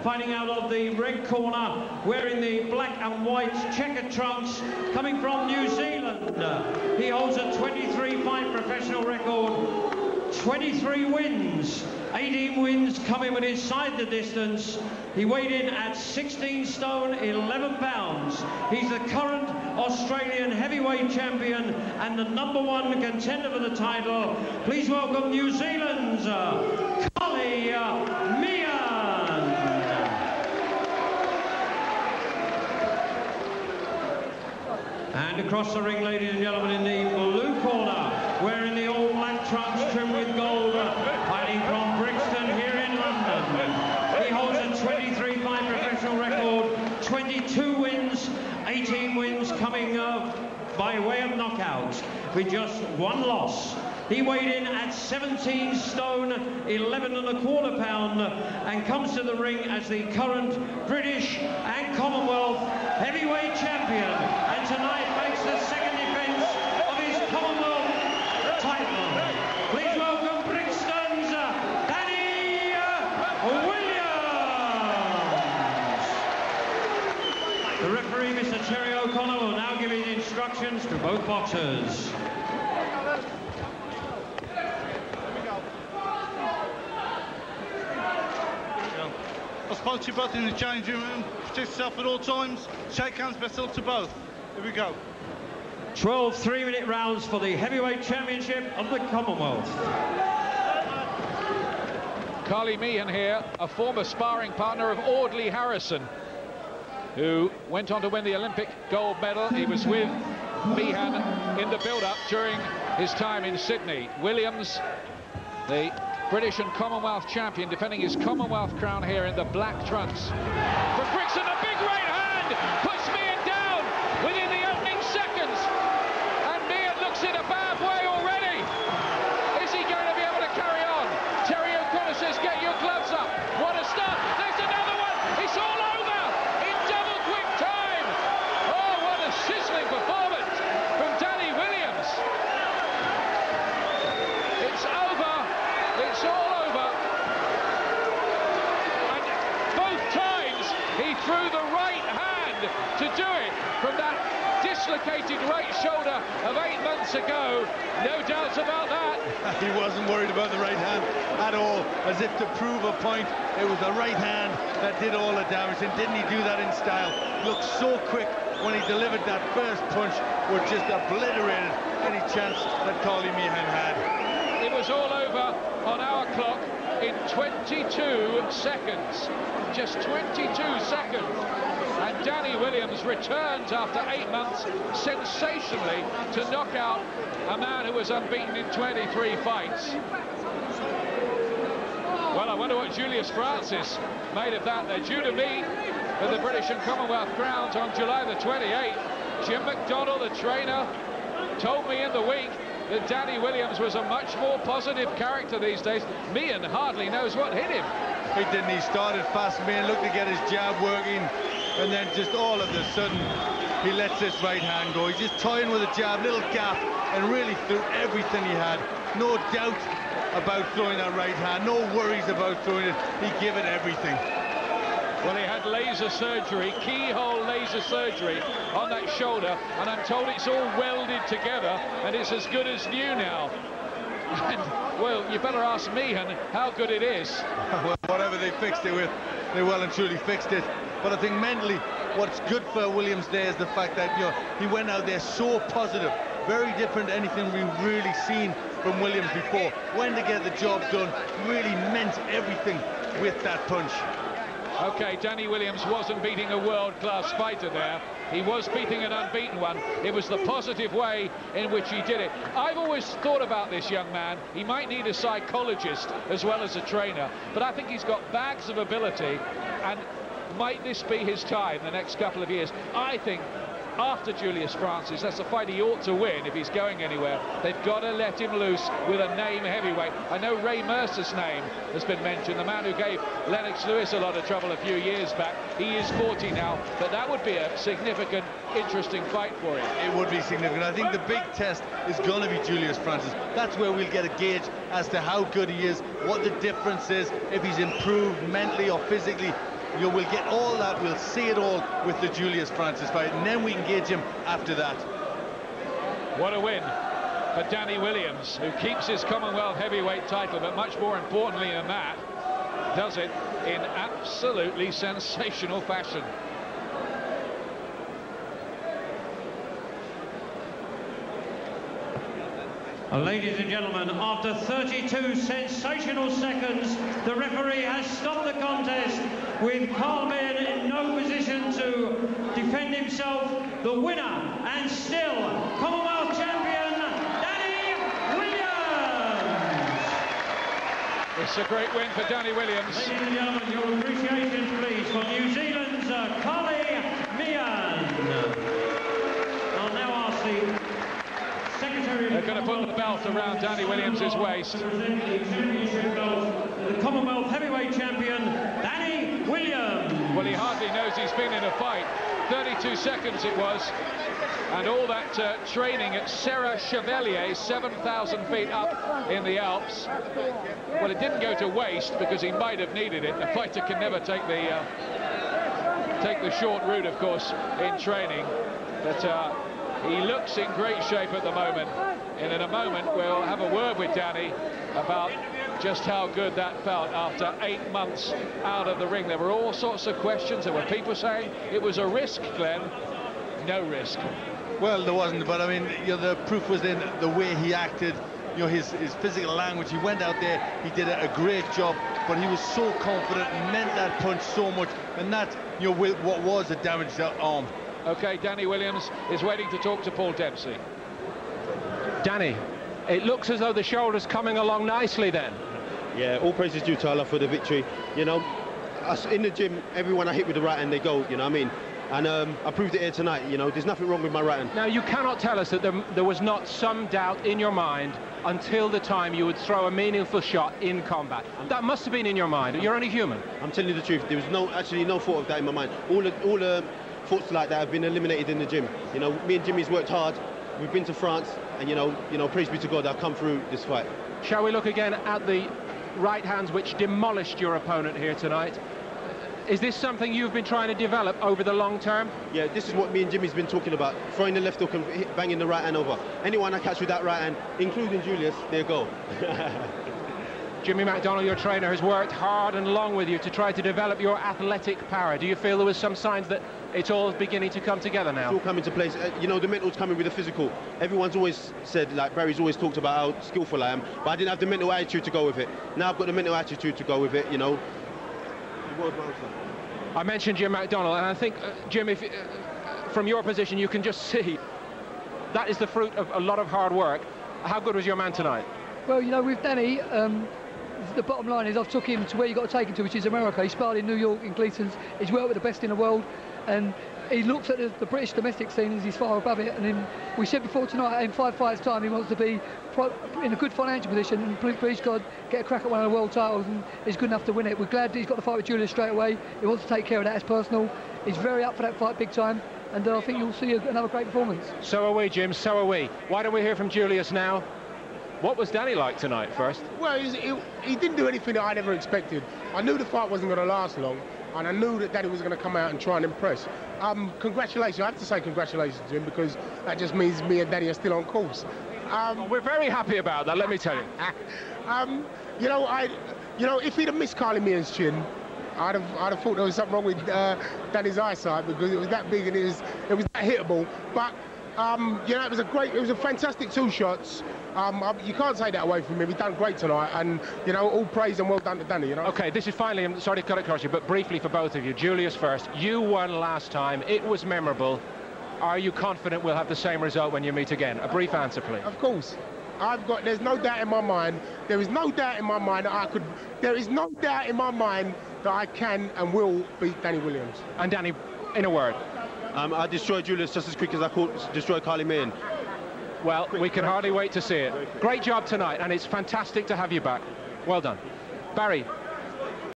fighting out of the red corner, wearing the black and white checkered trunks, coming from New Zealand. He holds a 23-fight professional record, 23 wins, 18 wins coming when inside the distance. He weighed in at 16 stone, 11 pounds. He's the current Australian heavyweight champion and the #1 contender for the title. Please welcome New Zealand's Kali Meehan. And across the ring, ladies and gentlemen, in the blue corner, wearing the all black trunks trimmed with gold, fighting from Brixton here in London. He holds a 23-fight professional record, 22 wins, 18 wins coming by way of knockout, with just one loss. He weighed in at 17 stone, 11 1/4 pound, and comes to the ring as the current British and Commonwealth heavyweight champion, and tonight makes the second defence of his Commonwealth title. Please welcome Brixton's Danny Williams. The referee, Mr. Terry O'Connor, will now give his instructions to both boxers. I'll spot you both in the changing room. Protect yourself at all times. Shake hands, best luck to both. Here we go. 12 3-minute rounds for the heavyweight championship of the Commonwealth. Kali Meehan here, a former sparring partner of Audley Harrison, who went on to win the Olympic gold medal. He was with Meehan in the build-up during his time in Sydney. Williams, the British and Commonwealth champion, defending his Commonwealth crown here in the black trunks. From Brixton, a big right hand puts Meehan down within the opening seconds, and Meehan looks in a bad way already. Is he going to be able to carry on? Terry O'Connor says, get your gloves up. What a start. There's another one. It's all over in double quick time. Oh, what a sizzling performance from Danny Williams. It's over. It's all over. And both times he threw the right hand to do it from that dislocated right shoulder of 8 months ago. No doubts about that. He wasn't worried about the right hand at all, as if to prove a point. It was the right hand that did all the damage, and didn't he do that in style? Looked so quick when he delivered that first punch, which just obliterated any chance that Kali Meehan had. It was all over on our clock in 22 seconds. Just 22 seconds. And Danny Williams returns after 8 months sensationally to knock out a man who was unbeaten in 23 fights. Well, I wonder what Julius Francis made of that. They're due to meet for the British and Commonwealth crowns on July the 28th. Jim McDonnell, the trainer, told me in the week that Danny Williams was a much more positive character these days. Meehan hardly knows what hit him. He didn't. He started fast. Meehan looked to get his jab working, and then just all of a sudden he lets this right hand go. He's just toying with a jab, little gap, and really threw everything he had. No doubt about throwing that right hand, no worries about throwing it. He gave it everything. Well, he had laser surgery, keyhole laser surgery on that shoulder, and I'm told it's all welded together and it's as good as new now. And, well, you better ask Meehan how good it is. Well, whatever they fixed it with, they well and truly fixed it. But I think mentally, what's good for Williams there is the fact that, you know, he went out there so positive, very different to anything we've really seen from Williams before. When to get the job done, really meant everything with that punch. Okay, Danny Williams wasn't beating a world-class fighter there. He was beating an unbeaten one. It was the positive way in which he did it. I've always thought about this young man. He might need a psychologist as well as a trainer, but I think he's got bags of ability, and might this be his time the next couple of years? I think after Julius Francis, that's a fight he ought to win if he's going anywhere. They've got to let him loose with a name heavyweight. I know Ray Mercer's name has been mentioned, the man who gave Lennox Lewis a lot of trouble a few years back. He is 40 now, but that would be a significant, interesting fight for him. It would be significant. I think the big test is going to be Julius Francis. That's where we'll get a gauge as to how good he is, what the difference is, if he's improved mentally or physically. You will get all that, we'll see it all with the Julius Francis fight, and then we engage him after that. What a win for Danny Williams, who keeps his Commonwealth heavyweight title, but much more importantly than that, does it in absolutely sensational fashion. Ladies and gentlemen, after 32 sensational seconds, the referee has stopped the contest with Kali Meehan in no position to defend himself. The winner and still Commonwealth champion, Danny Williams. It's a great win for Danny Williams. Ladies and gentlemen, your appreciation please for New Zealand's Kali Meehan. I'll now ask the They're going to put the belt around Danny Williams' waist. The Commonwealth heavyweight champion, Danny Williams. Well, he hardly knows he's been in a fight. 32 seconds it was. And all that training at Serra Chevalier, 7,000 feet up in the Alps. Well, it didn't go to waste because he might have needed it. A fighter can never take the short route, of course, in training. But he looks in great shape at the moment, and in a moment we'll have a word with Danny about just how good that felt after 8 months out of the ring. There were all sorts of questions. There were people saying it was a risk, Glenn. No risk. Well, there wasn't, but I mean, you know, the proof was in the way he acted, you know, his physical language. He went out there, he did a great job, but he was so confident and meant that punch so much, and that, you know, what was a damaged arm. Okay, Danny Williams is waiting to talk to Paul Dempsey. Danny, it looks as though the shoulder's coming along nicely then. Yeah, all praise is due to Allah for the victory. You know, us in the gym, everyone I hit with the right hand, they go, you know what I mean? And I proved it here tonight, you know, there's nothing wrong with my right hand. Now, you cannot tell us that there was not some doubt in your mind until the time you would throw a meaningful shot in combat. That must have been in your mind. You're only human. I'm telling you the truth, there was actually no thought of that in my mind. All the thoughts like that have been eliminated in the gym. You know, me and Jimmy's worked hard. We've been to France, and you know, praise be to God, I've come through this fight. Shall we look again at the right hands which demolished your opponent here tonight? Is this something you've been trying to develop over the long term? Yeah, this is what me and Jimmy's been talking about. Throwing the left hook and banging the right hand over. Anyone I catch with that right hand, including Julius, there go. Jimmy McDonald, your trainer, has worked hard and long with you to try to develop your athletic power. Do you feel there was some signs that it's all beginning to come together now? It's all coming to place. You know, the mental's coming with the physical. Everyone's always said, like Barry's always talked about how skillful I am, but I didn't have the mental attitude to go with it. Now I've got the mental attitude to go with it, you know. I mentioned Jim McDonald, and I think, Jim, if from your position, you can just see that is the fruit of a lot of hard work. How good was your man tonight? Well, you know, with Danny, the bottom line is I've took him to where you got to take him to, which is America. He sparred in New York, in Gleason's. He's worked with the best in the world, and he looks at the British domestic scene as he's far above it. And we said before tonight, in 5 fights' time, he wants to be in a good financial position and please God get a crack at one of the world titles, and he's good enough to win it. We're glad that he's got the fight with Julius straight away. He wants to take care of that as personal. He's very up for that fight big time, and I think you'll see another great performance. So are we, Jim, so are we. Why don't we hear from Julius now? What was Danny like tonight first? Well, he didn't do anything that I'd ever expected. I knew the fight wasn't going to last long, and I knew that Danny was going to come out and try and impress. Congratulations. I have to say congratulations to him, because that just means me and Danny are still on course. We're very happy about that, let me tell you. You know, if he'd have missed Kali Meehan's chin, I'd have thought there was something wrong with Danny's eyesight, because it was that big and it was that hittable. But you know, it was a fantastic 2 shots. You can't take that away from him. He's done great tonight, and you know, all praise and well done to Danny. You know. Okay, this is finally. I'm sorry to cut across you, but briefly for both of you. Julius first. You won last time. It was memorable. Are you confident we'll have the same result when you meet again? A brief answer, please. Of course. There's no doubt in my mind. There is no doubt in my mind that I could. There is no doubt in my mind that I can and will beat Danny Williams. And Danny, in a word. I destroyed Julius just as quick as I could destroy Kali Meehan. Well, we can hardly wait to see it. Great job tonight, and it's fantastic to have you back. Well done. Barry,